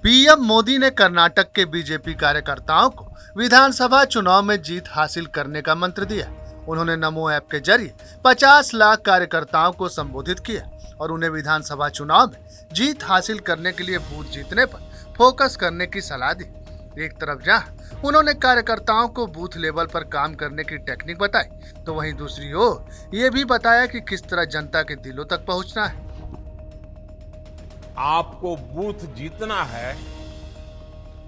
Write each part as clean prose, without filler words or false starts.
PM Modi ने कर्नाटक के BJP कार्यकर्ताओं को विधानसभा चुनाव में जीत हासिल करने का मंत्र दिया। उन्होंने नमो ऐप के जरिए 50 लाख कार्यकर्ताओं को संबोधित किया और उन्हें विधानसभा चुनाव में जीत हासिल करने के लिए बूथ जीतने पर फोकस करने की सलाह दी। एक तरफ जहां उन्होंने कार्यकर्ताओं को बूथ लेवल पर काम करने की टेक्निक बताई, तो वहीं दूसरी ओर ये भी बताया कि किस तरह जनता के दिलों तक पहुंचना है। आपको बूथ जीतना है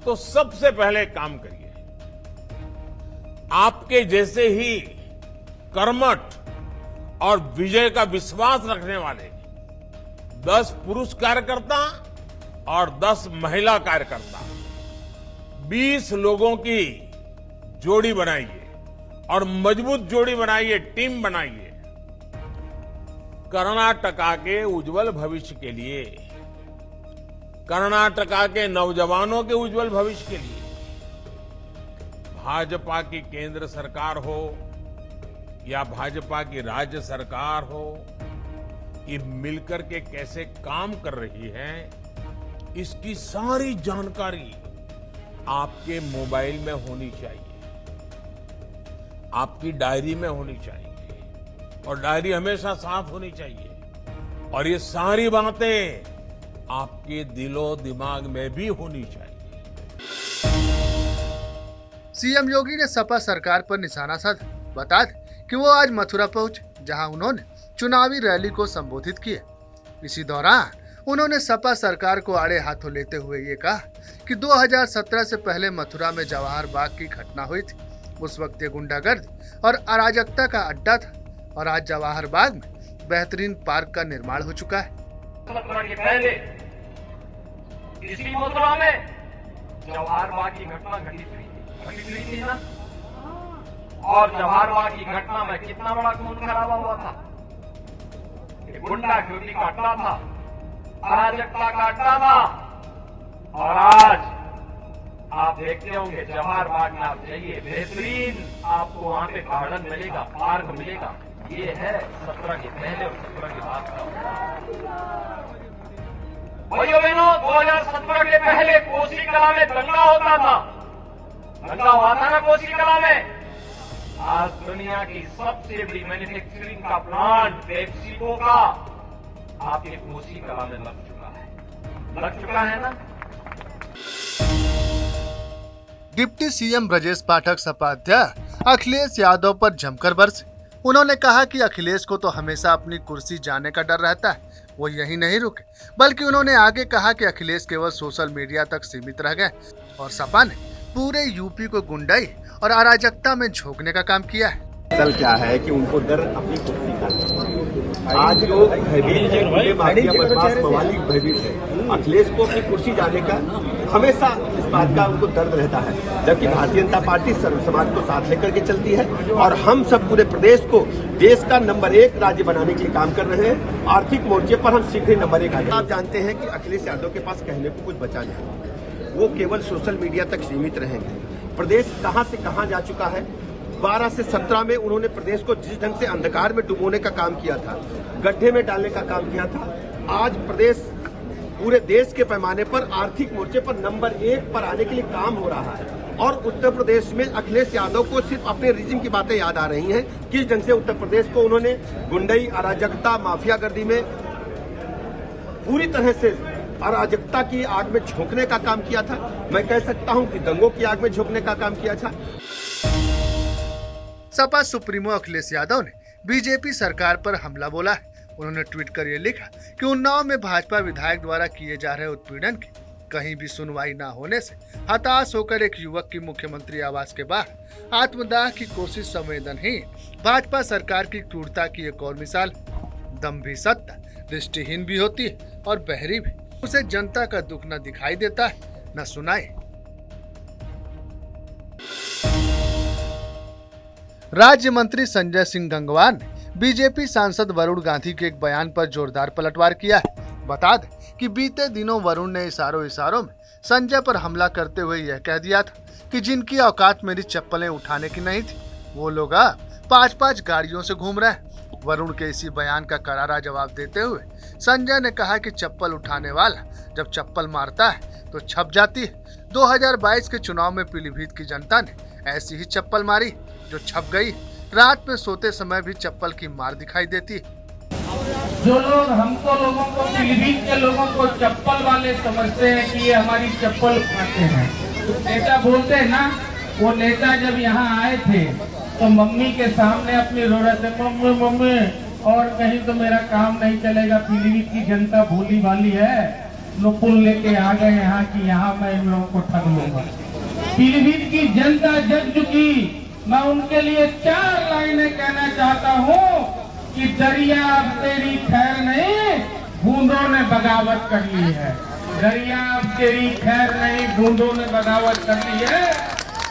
तो सबसे पहले काम करिए। आपके जैसे ही कर्मठ और विजय का विश्वास रखने वाले 10 पुरुष कार्यकर्ता और 10 महिला कार्यकर्ता 20 लोगों की जोड़ी बनाइए और मजबूत जोड़ी बनाइए, टीम बनाइए। कर्नाटका के उज्जवल भविष्य के लिए, कर्नाटका के नौजवानों के उज्जवल भविष्य के लिए भाजपा की केंद्र सरकार हो या भाजपा की राज्य सरकार हो, ये मिलकर के कैसे काम कर रही है, इसकी सारी जानकारी आपके मोबाइल में होनी चाहिए, आपकी डायरी में होनी चाहिए और डायरी हमेशा साफ होनी चाहिए। और ये सारी बातें आपके दिलो दिमाग में भी होनी चाहिए। सीएम योगी ने सपा सरकार पर निशाना साधा। बता दें कि वो आज मथुरा पहुंचे, जहां उन्होंने चुनावी रैली को संबोधित किया। इसी दौरान उन्होंने सपा सरकार को आड़े हाथों लेते हुए ये कहा कि 2017 से पहले मथुरा में जवाहर बाग की घटना हुई थी। उस वक्त ये गुंडागर्दी और अराजकता का अड्डा था और आज जवाहर बाग में बेहतरीन पार्क का निर्माण हो चुका है। के पहले इसी मथुरा में जवाहर बाग की घटना घटित हुई थी ना। और जवाहर बाग की घटना में कितना बड़ा खून खराबा हुआ था। गुंडागर्दी का अड्डा था, अराजकता का अड्डा था। और आज आप देखते होंगे जवाहर बाग में आप जाइए, बेहतरीन आपको वहां पे गार्डन मिलेगा, पार्क मिलेगा। ये है 17 के पहले और 17 के बाद का। भाइयों बहनों, 2017 के पहले कोसी कला में दंगा होता था, दंगा हुआ था ना कोसी कला में। आज दुनिया की सबसे बड़ी मैन्युफैक्चरिंग का प्लांट पेप्सिको का आपके कोसी कला में लग चुका है ना। डिप्टी सीएम ब्रजेश पाठक सपा अध्यक्ष अखिलेश यादव पर जमकर बरसे। उन्होंने कहा कि अखिलेश को तो हमेशा अपनी कुर्सी जाने का डर रहता है, वो यही नहीं रुके, बल्कि उन्होंने आगे कहा कि अखिलेश केवल सोशल मीडिया तक सीमित रह गए और सपा ने पूरे यूपी को गुंडाई और अराजकता में झोंकने का काम किया है। असल क्या है कि उनको डर अपनी कुर्सी का है। आज लोग भयभीत हैं, पूरे माफिया बदमाश मवाली भयभीत है। अखिलेश को अपनी कुर्सी जाने का हमेशा इस बात का उनको दर्द रहता है, जबकि भारतीय जनता पार्टी सर्व समाज को साथ लेकर के चलती है और हम सब पूरे प्रदेश को देश का नंबर 1 राज्य बनाने के लिए काम कर रहे हैं। आर्थिक मोर्चे पर हम शीघ्र नंबर 1 आ जाएंगे। आप जानते हैं कि अखिलेश यादव के पास कहने को कुछ बचा नहीं, वो केवल सोशल मीडिया तक सीमित रहेंगे। प्रदेश कहां से कहां जा चुका है। 12 से 17 में उन्होंने प्रदेश को जिस ढंग से अंधकार में डुबोने का काम किया था, गड्ढे में डालने का काम किया था, आज प्रदेश पूरे देश के पैमाने पर आर्थिक मोर्चे पर नंबर 1 पर आने के लिए काम हो रहा है। और उत्तर प्रदेश में अखिलेश यादव को सिर्फ अपने रिजिम की बातें याद आ रही हैं। किस ढंग से उत्तर प्रदेश को उन्होंने गुंडई, अराजकता, माफियागर्दी में पूरी तरह से अराजकता की आग में झोंकने का काम किया था। मैं कह सकता हूं कि दंगों की आग में झोंकने का काम किया था। सपा सुप्रीमो अखिलेश यादव ने बीजेपी सरकार पर हमला बोला है। उन्होंने ट्वीट कर ये लिखा कि उन्नाव में भाजपा विधायक द्वारा किए जा रहे उत्पीड़न की कहीं भी सुनवाई न होने से हताश होकर एक युवक की मुख्यमंत्री आवास के बाहर आत्मदाह की कोशिश संवेदनहीन भाजपा सरकार की क्रूरता की एक और मिसाल। दंभी सत्ता दृष्टिहीन भी होती है और बहरी भी। उसे जनता का दुख न दिखाई देता है न सुनाए। राज्य मंत्री संजय सिंह गंगवार ने बीजेपी सांसद वरुण गांधी के एक बयान पर जोरदार पलटवार किया है। बता दें कि बीते दिनों वरुण ने इशारों में संजय पर हमला करते हुए यह कह दिया था कि जिनकी औकात मेरी चप्पलें उठाने की नहीं थी, वो लोग 5-5 गाड़ियों से घूम रहे हैं। वरुण के इसी बयान का करारा जवाब देते हुए संजय ने कहा कि चप्पल उठाने वाला जब चप्पल मारता है तो छप जाती है। 2022 के चुनाव में पीलीभीत की जनता ने ऐसी ही चप्पल मारी जो छप गई। रात में सोते समय भी चप्पल की मार दिखाई देती है। जो लोग हमको लोगों को पीलीभीत के लोगों को चप्पल वाले समझते हैं कि ये हमारी चप्पल उठाते हैं, तो नेता बोलते हैं ना, वो नेता जब यहाँ आए थे तो मम्मी के सामने अपनी रो रहे थे, मम्मी मम्मी, और कहीं तो मेरा काम नहीं चलेगा, पीलीभीत की जनता भोली भाली है, नुपुल लेके आ गए यहाँ की यहाँ मैं इन लोगों को ठग लूंगा। पीलीभीत की जनता जग चुकी। मैं उनके लिए 4 लाइनें कहना चाहता हूँ कि दरिया अब तेरी खैर नहीं, बूंदों ने बगावत कर ली है। दरिया अब तेरी खैर नहीं, बूंदों ने बगावत कर ली है।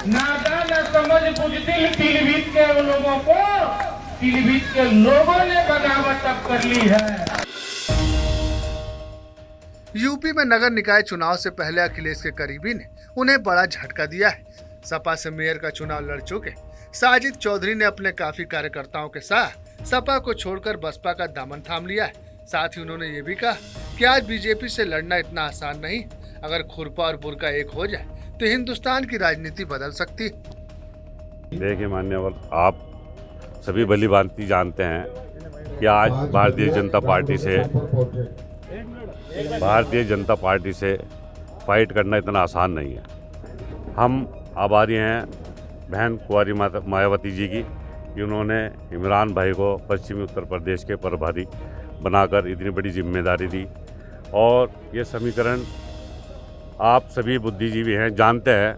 नादा न समझ बुझती पीलीभीत के लोगों को, पीलीभीत के लोगों ने बगावत अब कर ली है। यूपी में नगर निकाय चुनाव से पहले अखिलेश के करीबी ने उन्हें बड़ा झटका दिया है। सपा से मेयर का चुनाव लड़ चुके साजिद चौधरी ने अपने काफी कार्यकर्ताओं के साथ सपा को छोड़कर बसपा का दामन थाम लिया है। साथ ही उन्होंने ये भी कहा कि आज बीजेपी से लड़ना इतना आसान नहीं। अगर खुरपा और बुरका एक हो जाए तो हिंदुस्तान की राजनीति बदल सकती है। देखिए मान्यवर, आप सभी भली भांति जानते हैं कि आज भारतीय जनता पार्टी से फाइट करना इतना आसान नहीं है। हम आभारी हैं बहन कुंवारी मायावती जी की कि उन्होंने इमरान भाई को पश्चिमी उत्तर प्रदेश के प्रभारी बनाकर इतनी बड़ी जिम्मेदारी दी। और ये समीकरण आप सभी बुद्धिजीवी हैं, जानते हैं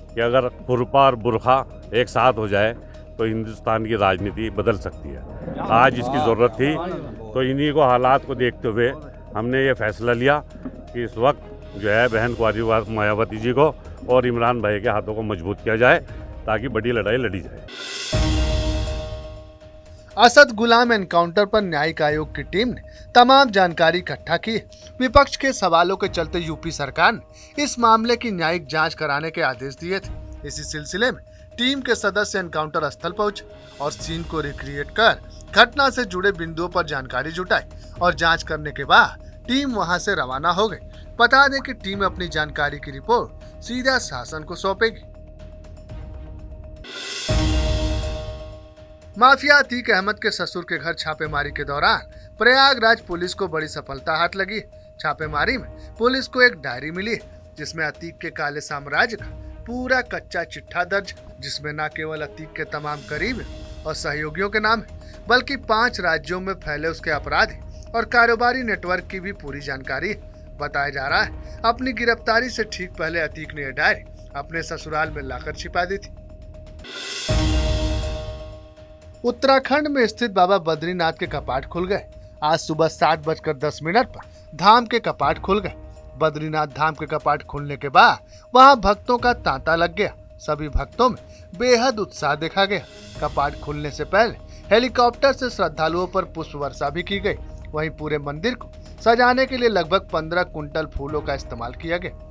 कि अगर खुरपा और बुरखा एक साथ हो जाए तो हिंदुस्तान की राजनीति बदल सकती है। आज इसकी ज़रूरत थी, तो इन्हीं को हालात को देखते हुए हमने ये फैसला लिया कि इस वक्त जो है बहन कुंवारी मायावती जी को और इमरान भाई के हाथों को मजबूत किया जाए ताकि बड़ी लड़ाई लड़ी जाए। असद गुलाम एनकाउंटर पर न्यायिक आयोग की टीम ने तमाम जानकारी इकट्ठा की। विपक्ष के सवालों के चलते यूपी सरकार ने इस मामले की न्यायिक जांच कराने के आदेश दिए थे। इसी सिलसिले में टीम के सदस्य एनकाउंटर स्थल पहुंचे और सीन को रिक्रिएट कर घटना से जुड़े बिंदुओं पर जानकारी जुटाई और जांच करने के बाद टीम वहां से रवाना हो गई। बता दें कि टीम अपनी जानकारी की रिपोर्ट सीधा शासन को सौंपेगी। माफिया अतीक अहमद के ससुर के घर छापेमारी के दौरान प्रयागराज पुलिस को बड़ी सफलता हाथ लगी। छापेमारी में पुलिस को एक डायरी मिली जिसमें अतीक के काले साम्राज्य का पूरा कच्चा चिट्ठा दर्ज, जिसमें न केवल अतीक के तमाम करीब और सहयोगियों के नाम है बल्कि 5 राज्यों में फैले उसके अपराधी और कारोबारी नेटवर्क की भी पूरी जानकारी है। बताया जा रहा है अपनी गिरफ्तारी से ठीक पहले अतीक ने यह डायरी अपने ससुराल में लाकर छिपा दी थी। उत्तराखंड में स्थित बाबा बद्रीनाथ के कपाट खुल गए। आज सुबह 7:10 पर धाम के कपाट खुल गए। बद्रीनाथ धाम के कपाट खुलने के बाद वहां भक्तों का तांता लग गया। सभी भक्तों में बेहद उत्साह देखा गया। कपाट खुलने से पहले हेलीकॉप्टर से श्रद्धालुओं पर पुष्प वर्षा भी की गई। वहीं पूरे मंदिर को सजाने के लिए लगभग 15 कुंटल फूलों का इस्तेमाल किया गया।